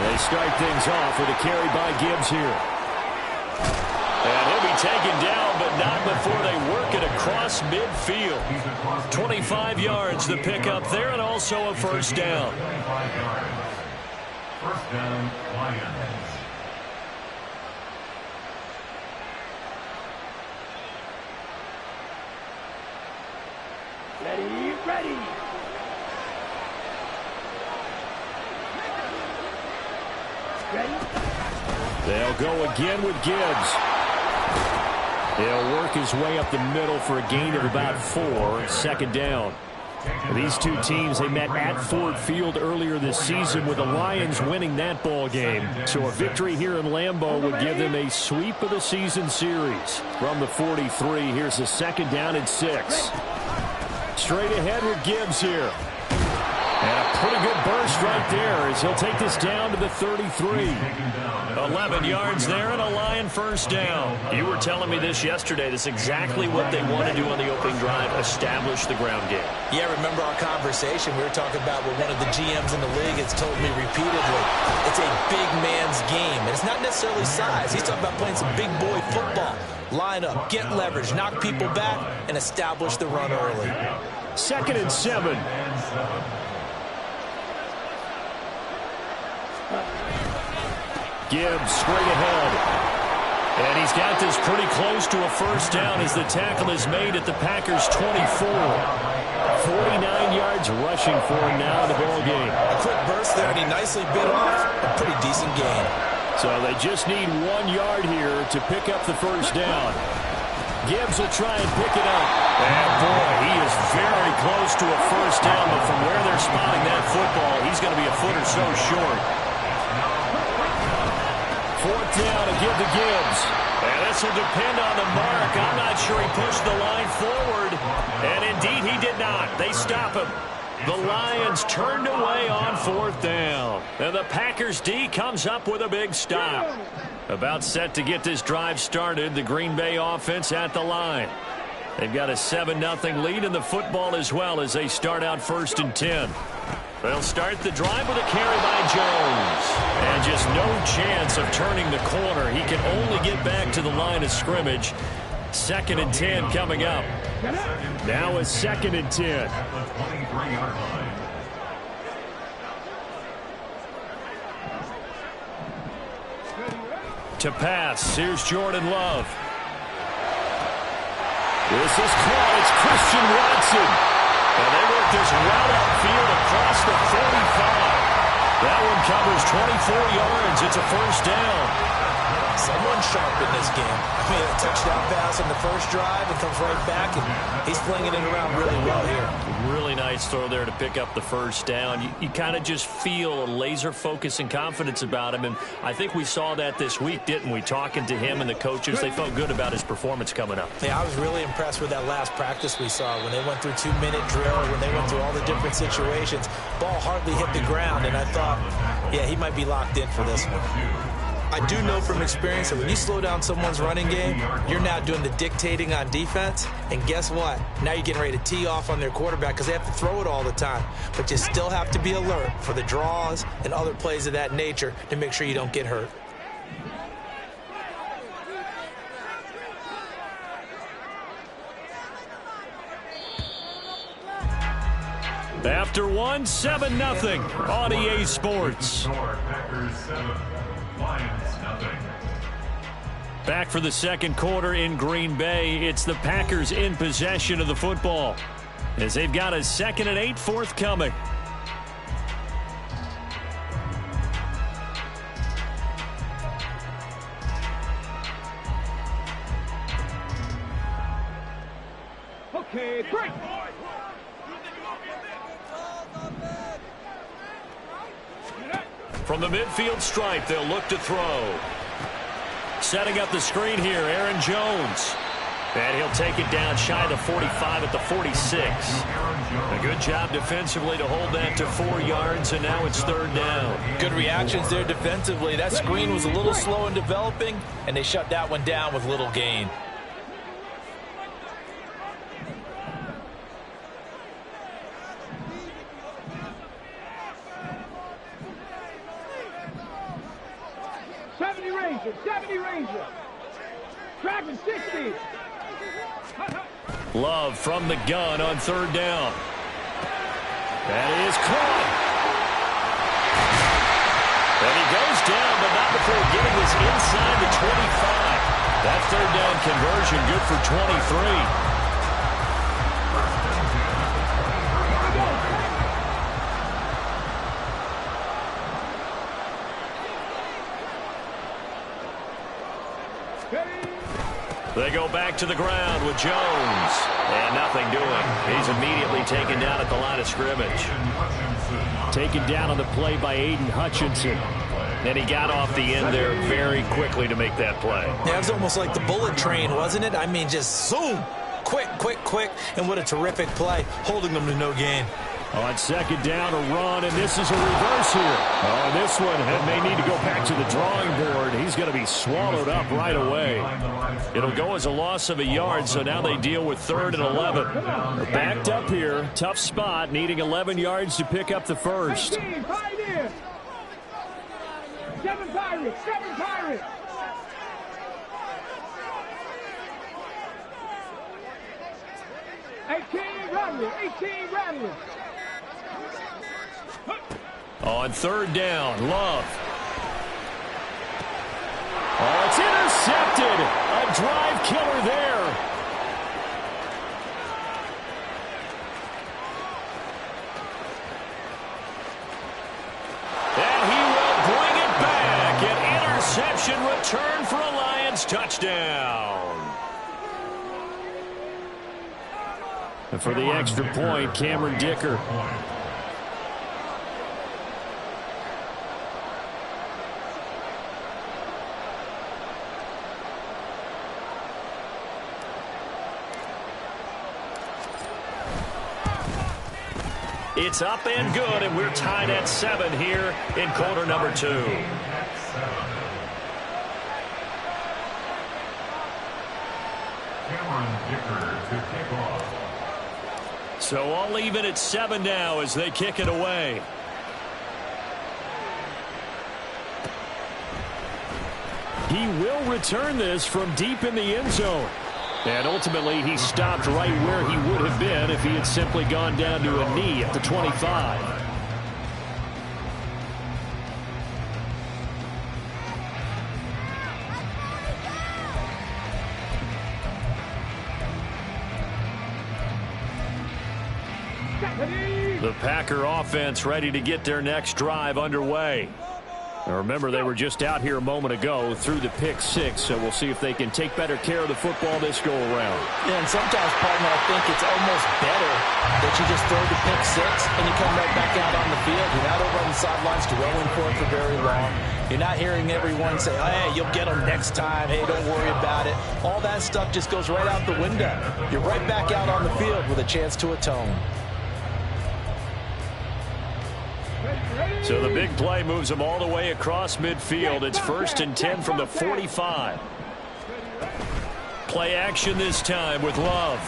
They start things off with a carry by Gibbs here. And he'll be taken down, but not before they work it across midfield. 25 yards the pickup there, and also a first down. First down, Lions. Ready. They'll go again with Gibbs. He'll work his way up the middle for a gain of about 4. Second down. These two teams, they met at Ford Field earlier this season with the Lions winning that ball game. So a victory here in Lambeau would give them a sweep of the season series. From the 43, here's the second down and 6. Straight ahead with Gibbs here. And a pretty good burst right there as he'll take this down to the 33. 11 yards there and a Lion first down. You were telling me this yesterday. That's exactly what they want to do on the opening drive, establish the ground game. Yeah, remember our conversation? We were talking about what one of the GMs in the league has told me repeatedly. It's a big man's game, and it's not necessarily size. He's talking about playing some big boy football. Line up, get leverage, knock people back, and establish the run early. 2nd and 7. Gibbs straight ahead. And he's got this pretty close to a first down as the tackle is made at the Packers' 24. 49 yards rushing for him now in the ball game. A quick burst there, and he nicely bit off a pretty decent gain. So they just need 1 yard here to pick up the first down. Gibbs will try and pick it up. And boy, he is very close to a first down, but from where they're spotting that football, he's going to be a foot or so short. 4th down to give to Gibbs. And this will depend on the mark. I'm not sure he pushed the line forward. And indeed, he did not. They stop him. The Lions turned away on 4th down. And the Packers D comes up with a big stop. About set to get this drive started. The Green Bay offense at the line. They've got a 7-0 lead in the football as well as they start out 1st and 10. They'll start the drive with a carry by Jones. And just no chance of turning the corner. He can only get back to the line of scrimmage. 2nd and 10 coming up. Now it's 2nd and 10. To pass, here's Jordan Love. This is caught. It's Christian Watson. And they work this route upfield across the 45. That one covers 24 yards. It's a first down. Someone sharp in this game. I mean, a touchdown pass on the first drive and comes right back, and he's flinging it around really well here. Really nice throw there to pick up the first down. You kind of just feel a laser focus and confidence about him, and I think we saw that this week, didn't we? Talking to him and the coaches, they felt good about his performance coming up. Yeah, I was really impressed with that last practice we saw when they went through 2-minute drill, when they went through all the different situations. Ball hardly hit the ground, and I thought, yeah, he might be locked in for this one. I do know from experience that when you slow down someone's running game, you're now doing the dictating on defense. And guess what? Now you're getting ready to tee off on their quarterback because they have to throw it all the time. But you still have to be alert for the draws and other plays of that nature to make sure you don't get hurt. After one, 7-0 on EA Sports. Back for the second quarter in Green Bay. It's the Packers in possession of the football as they've got a 2nd and 8 forthcoming. Okay, break. From the midfield stripe, they'll look to throw. Setting up the screen here, Aaron Jones. And he'll take it down shy of the 45 at the 46. A good job defensively to hold that to 4 yards, and now it's 3rd down. Good reactions there defensively. That screen was a little slow in developing, and they shut that one down with little gain. Ranger, 70 Ranger. Tracking 60. Love from the gun on third down. That is caught. And he goes down, but not before getting this inside the 25. That third down conversion good for 23. They go back to the ground with Jones. And nothing doing. He's immediately taken down at the line of scrimmage. Taken down on the play by Aiden Hutchinson. And he got off the end there very quickly to make that play. Yeah, it was almost like the bullet train, wasn't it? I mean, just zoom. Quick, quick, quick. And what a terrific play, holding them to no gain. On second down, a run, and this is a reverse here. Oh, this one may need to go back to the drawing board. He's going to be swallowed up right away. It'll go as a loss of a yard, so now they deal with 3rd and 11. They're backed up here. Tough spot, needing 11 yards to pick up the first. 18, Pioneers. 7 Pirates, 7 Pirates. Eighteen Rattlers. On third down, Love. Oh, it's intercepted. A drive killer there. And he will bring it back. An interception return for a Lions touchdown. And for the extra point, Cameron Dicker. It's up and good, and we're tied at 7 here in quarter number 2. Cameron Dicker to kick off. So I'll leave it at 7 now as they kick it away. He will return this from deep in the end zone. And ultimately, he stopped right where he would have been if he had simply gone down to a knee at the 25. The Packer offense ready to get their next drive underway. Now remember, they were just out here a moment ago through the pick 6, so we'll see if they can take better care of the football this go around. Yeah, and sometimes, partner, I think it's almost better that you just throw the pick 6 and you come right back out on the field. You're not over on the sidelines dwelling for it for very long. You're not hearing everyone say, oh, hey, you'll get them next time. Hey, don't worry about it. All that stuff just goes right out the window. You're right back out on the field with a chance to atone. So the big play moves them all the way across midfield. It's 1st and 10 from the 45. Play action this time with Love.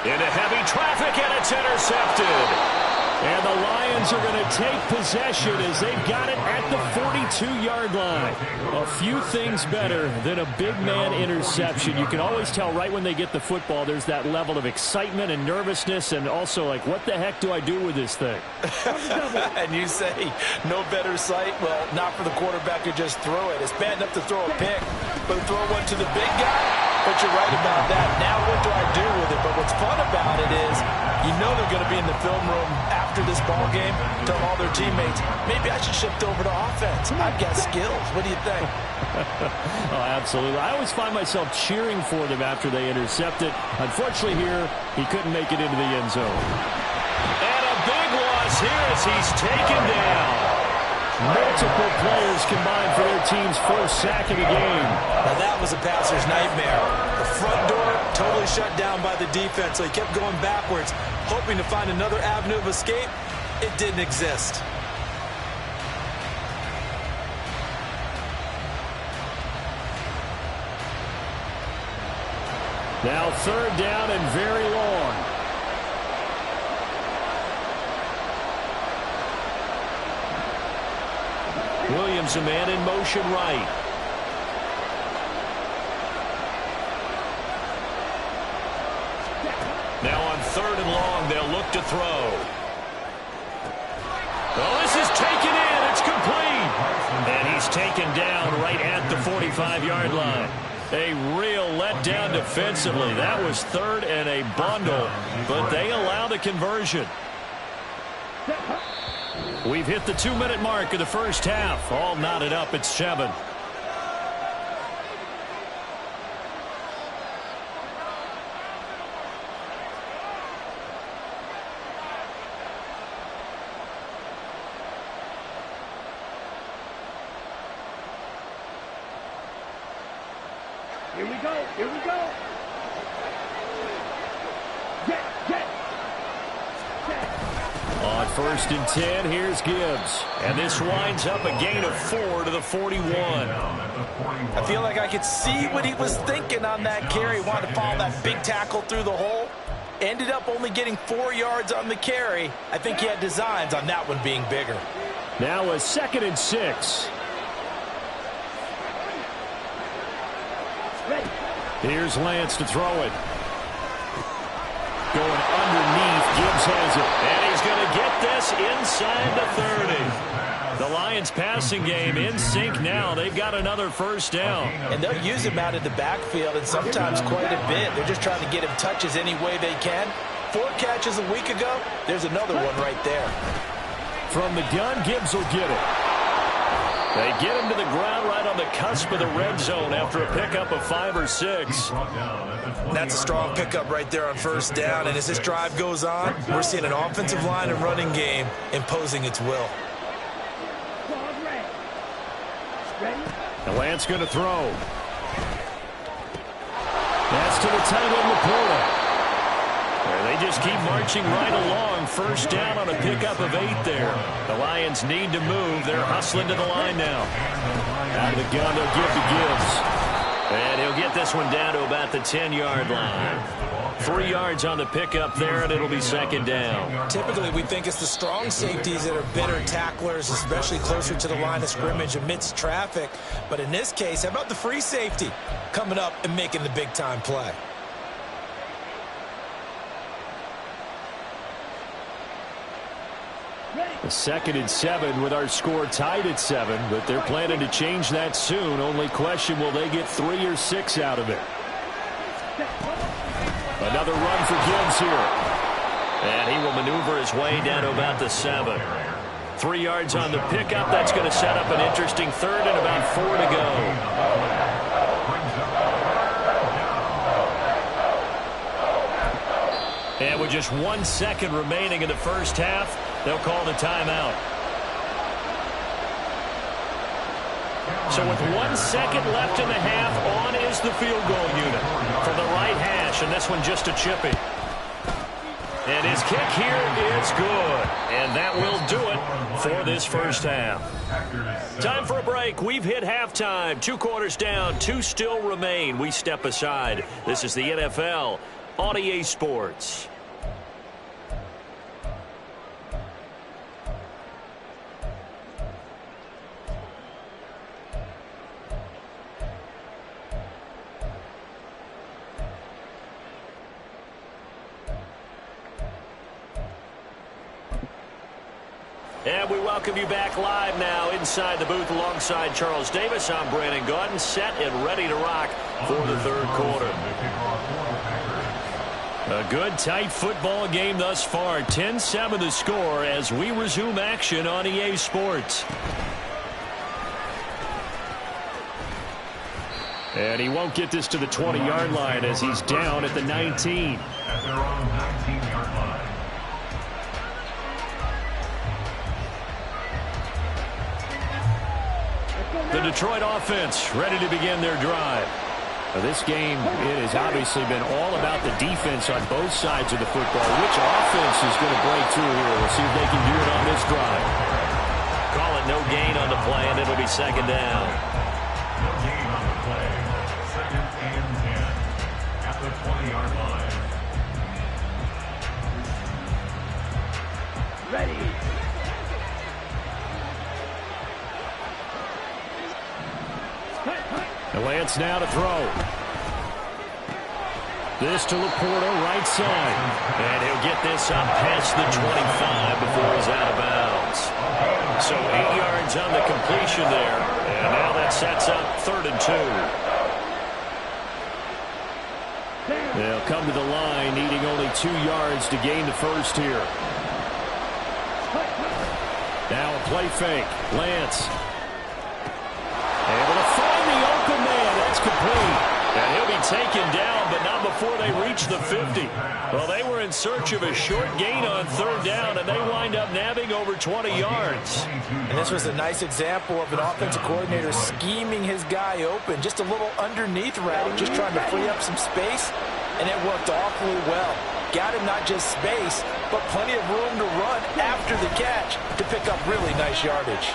Into heavy traffic, and it's intercepted. And the Lions are going to take possession as they've got it at the 42-yard line. A few things better than a big man interception. You can always tell right when they get the football, there's that level of excitement and nervousness, and also like, what the heck do I do with this thing? And you say, no better sight? Well, not for the quarterback to just throw it. It's bad enough to throw a pick, but throw one to the big guy? But you're right about that. Now what do I do with it? But what's fun about it is you know they're going to be in the film room after this ball game, tell all their teammates, maybe I should shift over to offense. I've got skills. What do you think? Oh, absolutely. I always find myself cheering for them after they intercept it. Unfortunately here, he couldn't make it into the end zone. And a big loss here as he's taken down. Multiple players combined for their team's first sack of the game. Now that was a passer's nightmare. The front door totally shut down by the defense, so he kept going backwards, hoping to find another avenue of escape. It didn't exist. Now 3rd down and very long. Williams, a man in motion right. Now on 3rd and long, they'll look to throw. Oh, this is taken in. It's complete. And he's taken down right at the 45-yard line. A real letdown defensively. That was 3rd and a bundle, but they allow the conversion. We've hit the 2-minute mark of the first half. All knotted up at 7. Here we go. Here we go. Get. On 1st and 10, here's Gibbs. And this winds up a gain of 4 to the 41. I feel like I could see what he was thinking on that carry. Wanted to follow that big tackle through the hole. Ended up only getting 4 yards on the carry. I think he had designs on that one being bigger. Now a 2nd and 6. Here's Lance to throw it. Going underneath. Gibbs has it. And he's going to get this inside the 30. The Lions passing game in sync now. They've got another first down. And they'll use him out in the backfield, and sometimes quite a bit. They're just trying to get him touches any way they can. 4 catches a week ago. There's another one right there. From the gun, Gibbs will get it. They get him to the ground right on the cusp of the red zone after a pickup of 5 or 6. That's a strong pickup right there on 1st down. And as this drive goes on, we're seeing an offensive line and running game imposing its will. And Lance going to throw. That's to the tight end, Laporta. They just keep marching right along. 1st down on a pickup of 8 there. The Lions need to move. They're hustling to the line now. Out of the gun, they'll give to Gibbs. And he'll get this one down to about the 10-yard line. 3 yards on the pickup there, and it'll be 2nd down. Typically, we think it's the strong safeties that are better tacklers, especially closer to the line of scrimmage amidst traffic. But in this case, how about the free safety coming up and making the big-time play? A 2nd and 7 with our score tied at 7, but they're planning to change that soon. Only question, will they get 3 or 6 out of it? Another run for Gibbs here. And he will maneuver his way down to about the 7. 3 yards on the pickup. That's going to set up an interesting 3rd and about 4 to go. And with just 1 second remaining in the first half, they'll call the timeout. So with 1 second left in the half, on is the field goal unit from the right hash, and this one just a chippy. And his kick here is good, and that will do it for this first half. Time for a break. We've hit halftime. 2 quarters down, 2 still remain. We step aside. This is the NFL on EA Sports. And we welcome you back live now inside the booth alongside Charles Davis. I'm Brandon Gaudin, set and ready to rock for the 3rd quarter. A good, tight football game thus far. 10-7 the score as we resume action on EA Sports. And he won't get this to the 20-yard line as he's down at the 19. At their own 19-yard line. The Detroit offense ready to begin their drive. Now this game, it has obviously been all about the defense on both sides of the football. Which offense is going to break through here? We'll see if they can do it on this drive. Call it no gain on the play, and it'll be 2nd down. No gain on the play. 2nd and 10 at the 20-yard line. Ready. Lance now to throw. This to Laporta, right side. And he'll get this up past the 25 before he's out of bounds. So 8 yards on the completion there. And now that sets up 3rd and 2. They'll come to the line, needing only 2 yards to gain the first here. Now a play fake. Lance. Able to find the open man. That's complete. And he'll be taken down, but not before they reach the 50. Well, they were in search of a short gain on 3rd down, and they wind up nabbing over 20 yards. And this was a nice example of an offensive coordinator scheming his guy open. Just a little underneath route, just trying to free up some space, and it worked awfully well. Got him not just space, but plenty of room to run after the catch to pick up really nice yardage.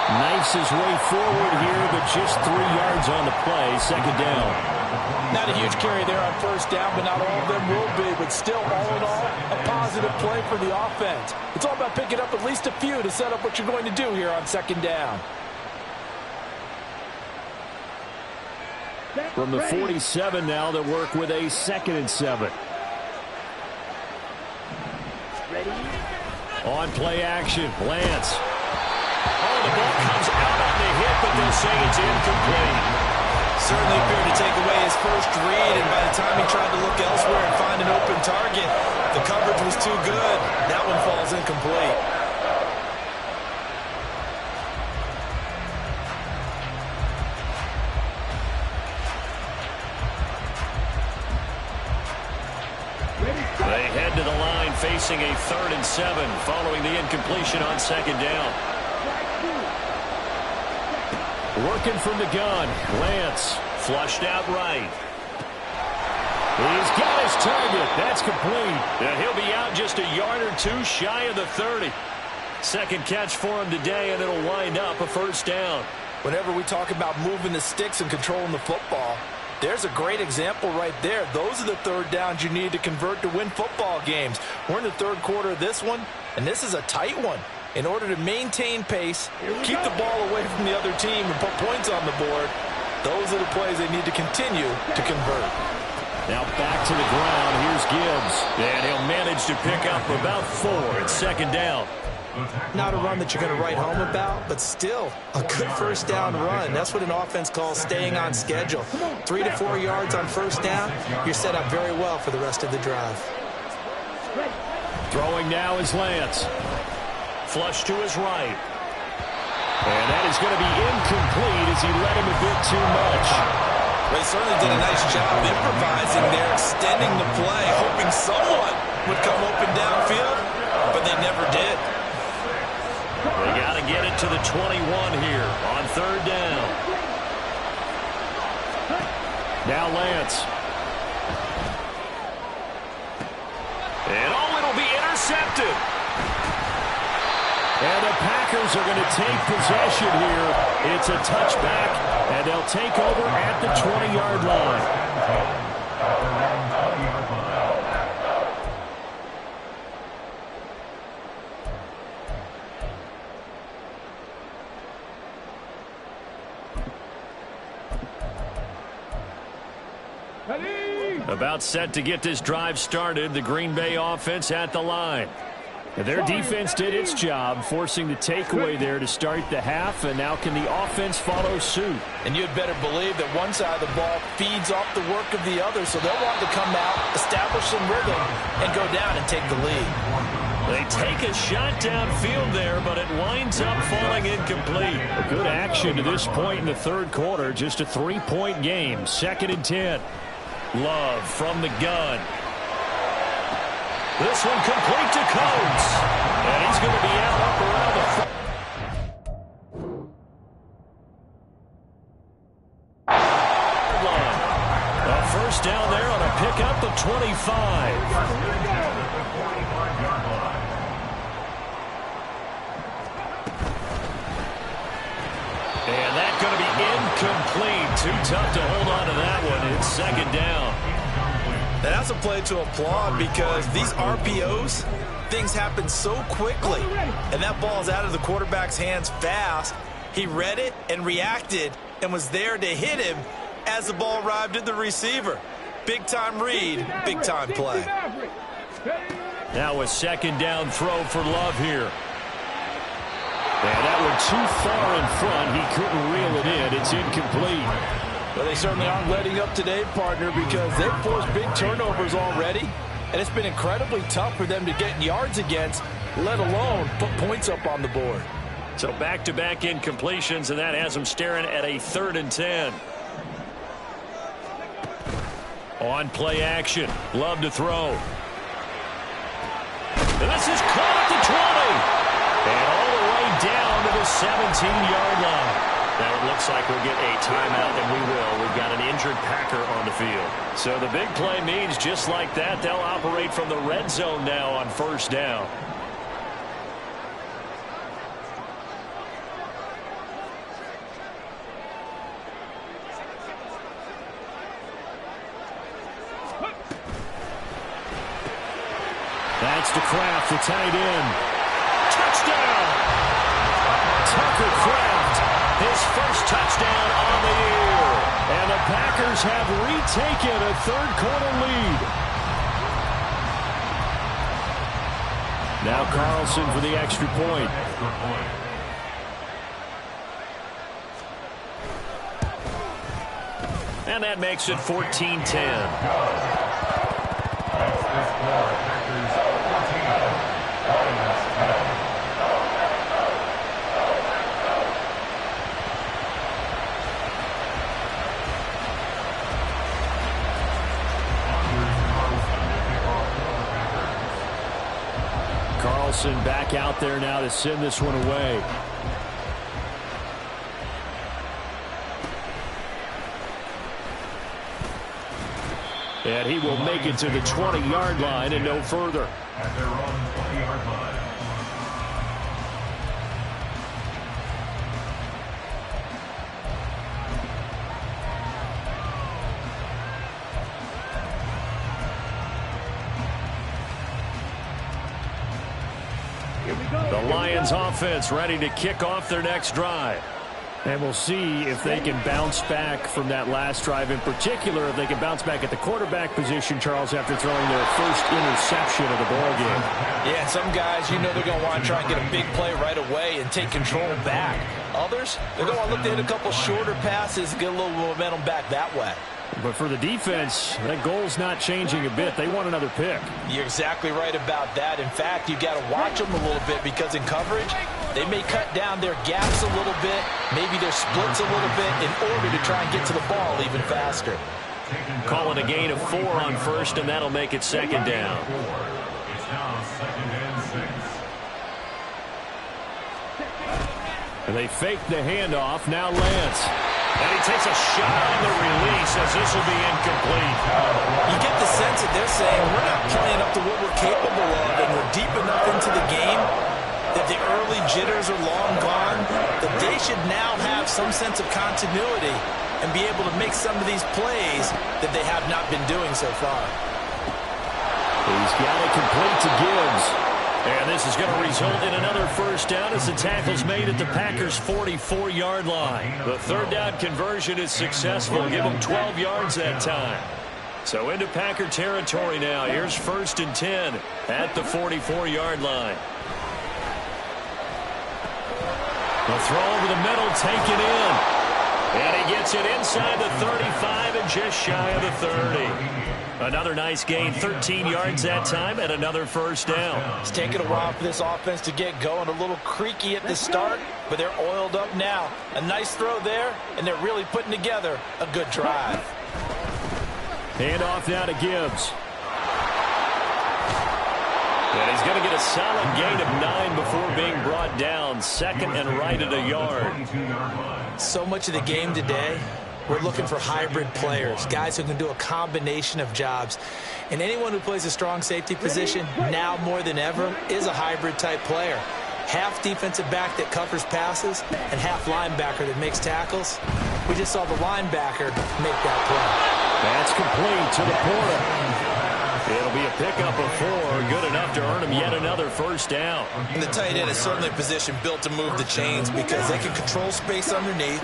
Knifes his way forward here, but just 3 yards on the play. 2nd down. Not a huge carry there on 1st down, but not all of them will be. But still, all in all, a positive play for the offense. It's all about picking up at least a few to set up what you're going to do here on 2nd down. From the 47 now, they work with a 2nd and 7. On play action, Lance. Oh, the ball comes out on the hit, but they'll say it's incomplete. Certainly appeared to take away his first read, and by the time he tried to look elsewhere and find an open target, the coverage was too good. That one falls incomplete. They head to the line facing a 3rd and 7 following the incompletion on 2nd down. Working from the gun, Lance flushed out right. He's got his target. That's complete. And he'll be out just a yard or 2 shy of the 30. 2nd catch for him today, and it'll wind up a 1st down. Whenever we talk about moving the sticks and controlling the football, there's a great example right there. Those are the 3rd downs you need to convert to win football games. We're in the 3rd quarter of this one, and this is a tight one. In order to maintain pace, keep the ball away from the other team, and put points on the board, those are the plays they need to continue to convert. Now back to the ground. Here's Gibbs. And he'll manage to pick up about 4 at 2nd down. Not a run that you're going to write home about, but still a good 1st down run. That's what an offense calls staying on schedule. 3 to 4 yards on 1st down, you're set up very well for the rest of the drive. Throwing now is Lance. Flush to his right. And that is going to be incomplete as he let him a bit too much. They certainly did a nice job improvising there, extending the play, hoping someone would come open downfield, but they never did. They got to get it to the 21 here on 3rd down. Now Lance. And it'll be intercepted. And the Packers are going to take possession here. It's a touchback, and they'll take over at the 20-yard line. About set to get this drive started, the Green Bay offense at the line. Their defense did its job, forcing the takeaway there to start the half, and now can the offense follow suit? And you'd better believe that one side of the ball feeds off the work of the other, so they'll want to come out, establish some rhythm, and go down and take the lead. They take a shot downfield there, but it winds up falling incomplete. A good action to this point in the 3rd quarter, just a 3-point game, 2nd and 10. Love from the gun. This one complete to Coates. And he's going to be out up around the line. A 1st down there on a pickup of 25. And that's going to be incomplete. Too tough to hold on to that one. It's 2nd down. And that's a play to applaud because these RPOs, things happen so quickly. And that ball's out of the quarterback's hands fast. He read it and reacted and was there to hit him as the ball arrived at the receiver. Big-time read, big-time play. Now a second down throw for Love here. And that went too far in front. He couldn't reel it in. It's incomplete. Well, they certainly aren't letting up today, partner, because they've forced big turnovers already. And it's been incredibly tough for them to get yards against, let alone put points up on the board. So back-to-back incompletions, and that has them staring at a 3rd and 10. On play action. Love to throw. And this is caught at the 20. And all the way down to the 17-yard line. Now it looks like we'll get a timeout, and we will. We've got an injured Packer on the field. So the big play means just like that, they'll operate from the red zone now on 1st down. That's to Kraft, the tight end. Touchdown! Tucker Kraft, his first touchdown on the year. And the Packers have retaken a 3rd-quarter lead. Now Carlson for the extra point. And that makes it 14-10. Carlson back out there now to send this one away. And he will make it to the 20-yard line and no further. At their own 20-yard line. The Lions offense ready to kick off their next drive. And we'll see if they can bounce back from that last drive, in particular if they can bounce back at the quarterback position, Charles, after throwing their first interception of the ballgame. Yeah, some guys, you know they're going to want to try and get a big play right away and take control back. Others, they're going to look to hit a couple shorter passes, get a little momentum back that way. But for the defense, that goal's not changing a bit. They want another pick. You're exactly right about that. In fact, you've got to watch them a little bit because in coverage, they may cut down their gaps a little bit, maybe their splits a little bit in order to try and get to the ball even faster. Calling a gain of 4 on 1st, and that'll make it 2nd down. It's now 2nd and 6. And they fake the handoff. Now Lance. And he takes a shot on the release as this will be incomplete. You get the sense that they're saying we're not playing up to what we're capable of, and we're deep enough into the game that the early jitters are long gone, that they should now have some sense of continuity and be able to make some of these plays that they have not been doing so far. He's got it complete to Gibbs. And this is going to result in another 1st down as the tackle's made at the Packers' 44-yard line. The 3rd down conversion is successful. Give them 12 yards that time. So into Packer territory now. Here's 1st and 10 at the 44-yard line. The throw over the middle, taken in. And he gets it inside the 35 and just shy of the 30. Another nice gain, 13 yards that time, and another 1st down. It's taken a while for this offense to get going. A little creaky at the start, but they're oiled up now. A nice throw there, and they're really putting together a good drive. Handoff now to Gibbs. And he's going to get a solid gain of 9 before being brought down. 2nd and right at a yard. So much of the game today, we're looking for hybrid players, guys who can do a combination of jobs. And anyone who plays a strong safety position, now more than ever, is a hybrid-type player. Half defensive back that covers passes and half linebacker that makes tackles. We just saw the linebacker make that play. That's complete to the Porter. It'll be a pickup of 4, good enough to earn him yet another first down. And the tight end is certainly a position built to move the chains because they can control space underneath.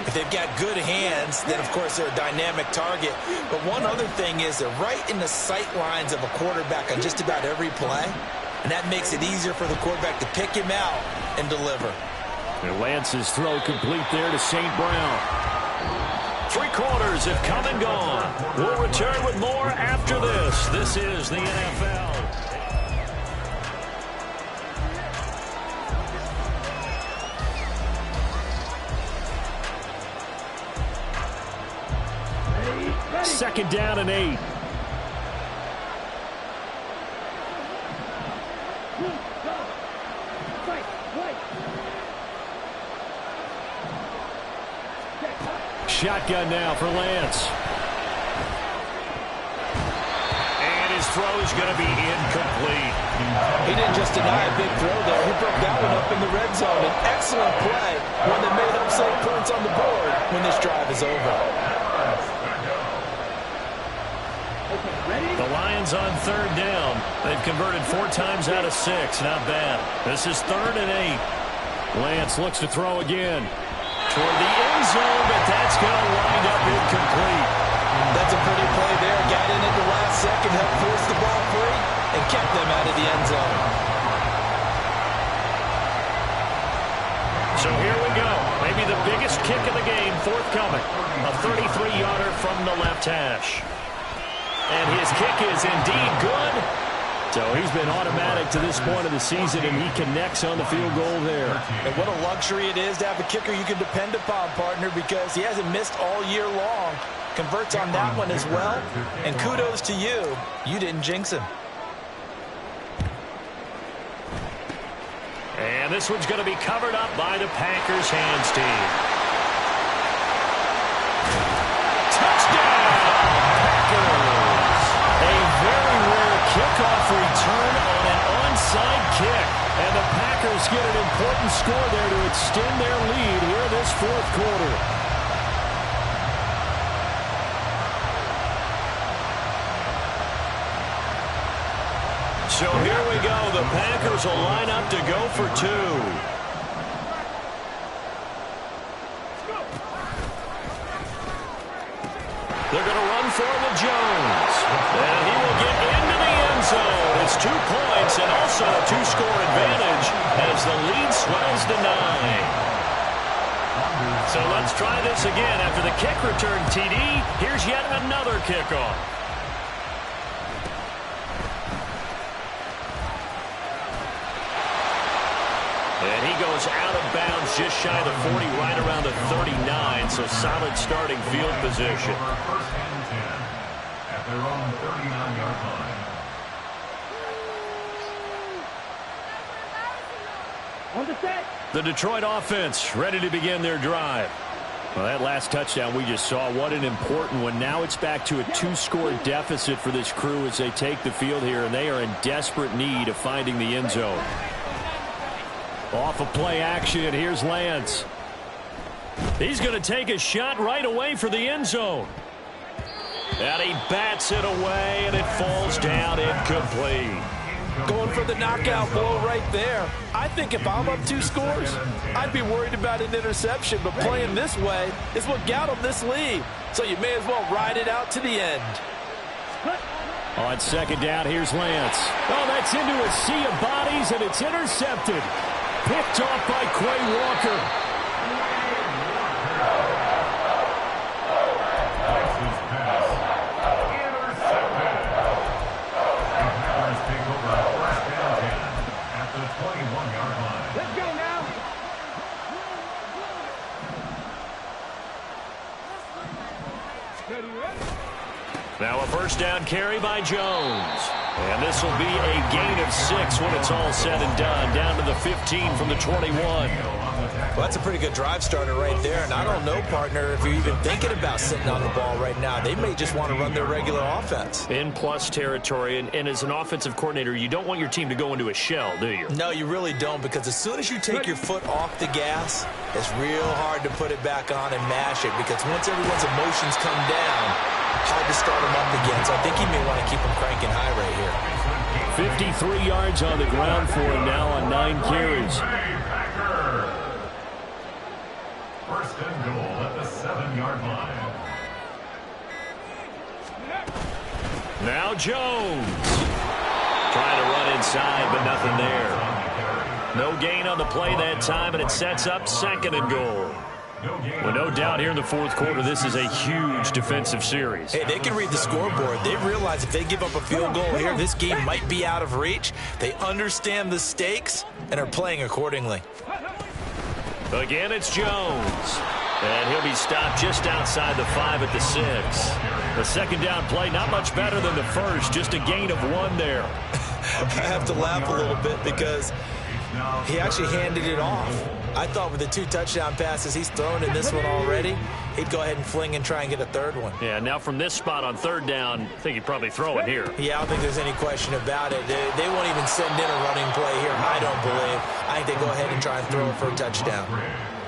If they've got good hands, then, of course, they're a dynamic target. But one other thing is they're right in the sight lines of a quarterback on just about every play, and that makes it easier for the quarterback to pick him out and deliver. And Lance's throw complete there to St. Brown. 3 quarters have come and gone. We'll return with more after this. This is the NFL. Second down and 8. Shotgun now for Lance. And his throw is going to be incomplete. He didn't just deny a big throw there. He broke that one up in the red zone. An excellent play, one that may help save points on the board when this drive is over. The Lions on 3rd down. They've converted 4 times out of 6. Not bad. This is 3rd and 8. Lance looks to throw again. Toward the end zone, but that's going to wind up incomplete. That's a pretty play there. Got in at the last second, helped force the ball free, and kept them out of the end zone. So here we go. Maybe the biggest kick of the game forthcoming. A 33-yarder from the left hash. And his kick is indeed good. So he's been automatic to this point of the season, and he connects on the field goal there. And what a luxury it is to have a kicker you can depend upon, partner, because he hasn't missed all year long. Converts on that one as well. And kudos to you. You didn't jinx him. And this one's going to be covered up by the Packers hands team. Touchdown, Packers! A very rare kickoff return on an onside kick. And the Packers get an important score there to extend their lead here this 4th quarter. So here we go. The Packers will line up to go for 2. They're going to run for with Jones. And he will get into the end zone. It's 2 points and also a 2-score advantage as the lead swells to 9. So let's try this again. After the kick return TD, here's yet another kickoff. And he goes out of bounds just shy of the 40, right around the 39, so solid starting field position. First and 10 at their own 39-yard line. On the set. The Detroit offense ready to begin their drive. Well, that last touchdown we just saw, what an important one. Now it's back to a 2-score deficit for this crew as they take the field here, and they are in desperate need of finding the end zone. Off of play action, here's Lance. He's going to take a shot right away for the end zone. And he bats it away, and it falls down incomplete. Going for the knockout blow right there. I think if I'm up 2 scores, I'd be worried about an interception, but playing this way is what got him this lead. So you may as well ride it out to the end. On 2nd down, here's Lance. Oh, that's into a sea of bodies, and it's intercepted. Picked off by Quay Walker. Let's go now. Now a first down carry by Jones. And this will be a gain of 6 when it's all said and done. Down to the 15 from the 21. Well, that's a pretty good drive starter right there. And I don't know, partner, if you're even thinking about sitting on the ball right now. They may just want to run their regular offense. In plus territory. And as an offensive coordinator, you don't want your team to go into a shell, do you? No, you really don't, because as soon as you take your foot off the gas, it's real hard to put it back on and mash it, because once everyone's emotions come down, hard to start him up again. So I think he may want to keep him cranking high right here. 53 yards on the ground for him now on 9 carries. First and goal at the 7-yard line. Now Jones. Trying to run inside, but nothing there. No gain on the play that time, and it sets up 2nd and goal. Well, no doubt here in the 4th quarter, this is a huge defensive series. Hey, they can read the scoreboard. They realize if they give up a field goal here, this game might be out of reach. They understand the stakes and are playing accordingly. Again, it's Jones. And he'll be stopped just outside the 5 at the 6. The 2nd down play, not much better than the first, just a gain of 1 there. I have to laugh a little bit because he actually handed it off. I thought with the 2 touchdown passes he's thrown in this one already, he'd go ahead and fling and try and get a 3rd one. Yeah, now from this spot on 3rd down, I think he'd probably throw it here. Yeah, I don't think there's any question about it. They won't even send in a running play here, I don't believe. I think they go ahead and try and throw it for a touchdown.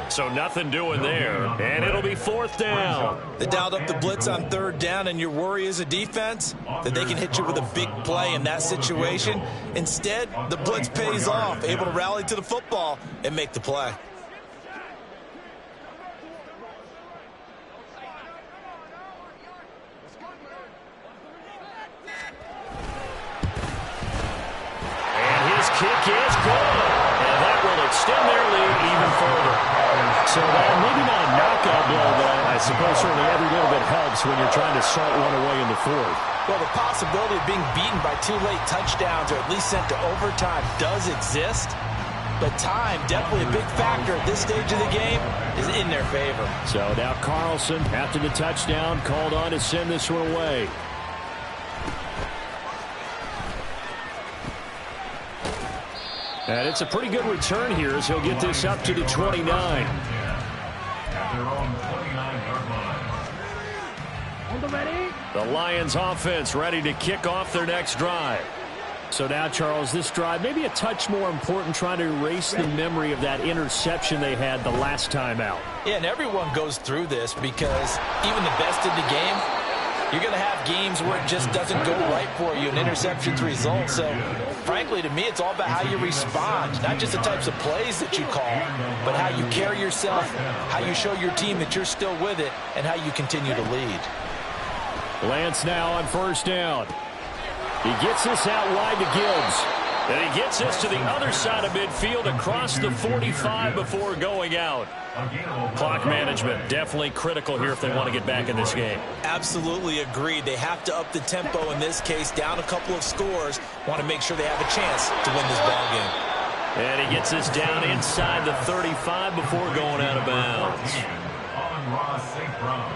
So nothing doing there, and it'll be 4th down. They dialed up the blitz on 3rd down, and your worry as a defense that they can hit you with a big play in that situation. Instead, the blitz pays off, able to rally to the football and make the play. And his kick is good, and that will extend their lead even further. So maybe not a knockout blow, but I suppose certainly every little bit helps when you're trying to salt one away in the 4th. Well, the possibility of being beaten by 2 late touchdowns or at least sent to overtime does exist. But time, definitely a big factor at this stage of the game, is in their favor. So now Carlson, after the touchdown, called on to send this one away. And it's a pretty good return here as he'll get this up to the 29. At their own 29-yard line. On the ready. The Lions offense ready to kick off their next drive. So now, Charles, this drive maybe a touch more important, trying to erase the memory of that interception they had the last time out. Yeah, and everyone goes through this because even the best in the game, you're going to have games where it just doesn't go right for you, and interceptions result. So, frankly, to me, it's all about how you respond, not just the types of plays that you call, but how you carry yourself, how you show your team that you're still with it, and how you continue to lead. Lance now on 1st down. He gets this out wide to Gibbs. And he gets this to the other side of midfield across the 45 before going out. Clock management definitely critical here if they want to get back in this game. Absolutely agreed. They have to up the tempo in this case, down a couple of scores, want to make sure they have a chance to win this ball game. And he gets this down inside the 35 before going out of bounds. On Ross St. Brown.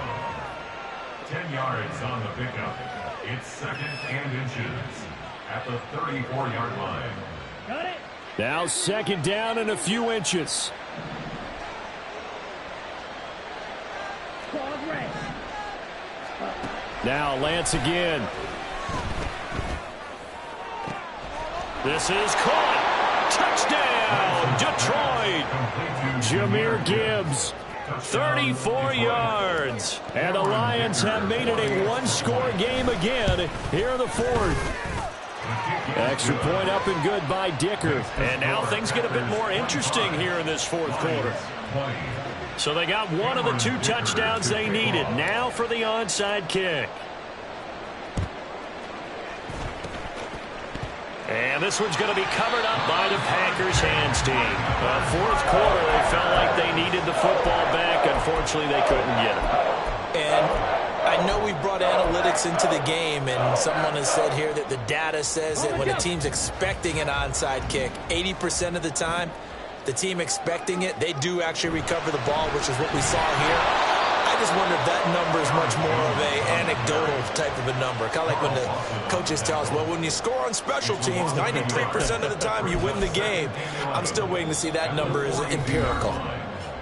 10 yards on the pickup. It's 2nd and inches at the 34-yard line. Got it. Now 2nd down and a few inches. Pause rest. Now Lance again. This is caught. Touchdown, Detroit. Jahmyr Gibbs, 34 yards. And the Lions have made it a one-score game again here in the 4th. Extra point up and good by Dicker. And now things get a bit more interesting here in this 4th quarter. So they got one of the 2 touchdowns they needed. Now for the onside kick. And this one's going to be covered up by the Packers hands team. 4th quarter, they felt like they needed the football back. Unfortunately, they couldn't get it. And I know we brought analytics into the game, and someone has said here that the data says that when a team's expecting an onside kick, 80% of the time, the team expecting it, they do actually recover the ball, which is what we saw here. I just wonder if that number is much more of an anecdotal type of a number. Kind of like when the coaches tell us, well, when you score on special teams, 93% of the time you win the game. I'm still waiting to see that number is empirical.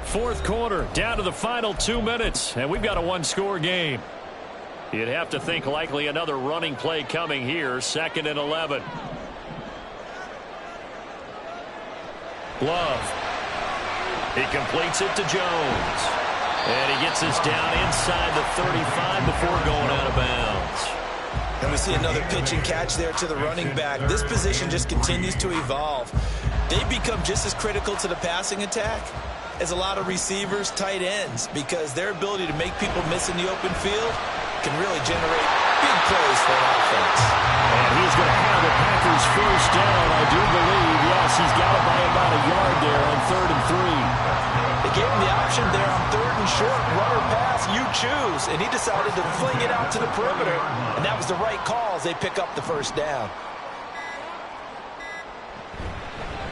4th quarter, down to the final 2 minutes, and we've got a one-score game. You'd have to think likely another running play coming here, 2nd and 11. Love. He completes it to Jones. And he gets this down inside the 35 before going out of bounds. And we see another pitch and catch there to the running back. This position just continues to evolve. They become just as critical to the passing attack as a lot of receivers, tight ends, because their ability to make people miss in the open field can really generate big plays for an offense. And he's going to have the Packers first down, I do believe. Yes, he's got it by about a yard there on 3rd and 3. They gave him the option there on 3rd and short, run or pass, you choose. And he decided to fling it out to the perimeter, and that was the right call as they pick up the first down.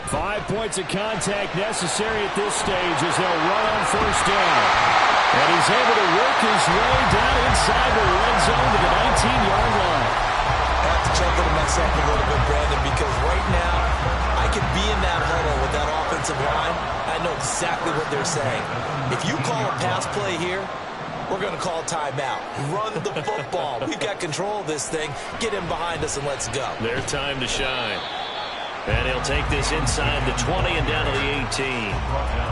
5 points of contact necessary at this stage as they'll run on first down. And he's able to work his way down inside the red zone to the 19-yard line. I have to chuckle to myself a little bit, Brandon, because right now I could be in that huddle with that offensive line. I know exactly what they're saying. If you call a pass play here, we're going to call timeout. Run the football. We've got control of this thing. Get him behind us and let's go. Their time to shine. And he'll take this inside the 20 and down to the 18.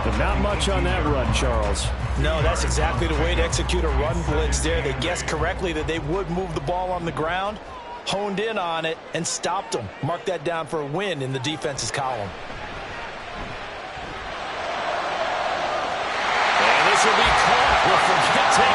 But not much on that run, Charles. No, that's exactly the way to execute a run blitz there. They guessed correctly that they would move the ball on the ground, honed in on it, and stopped them. Mark that down for a win in the defense's column.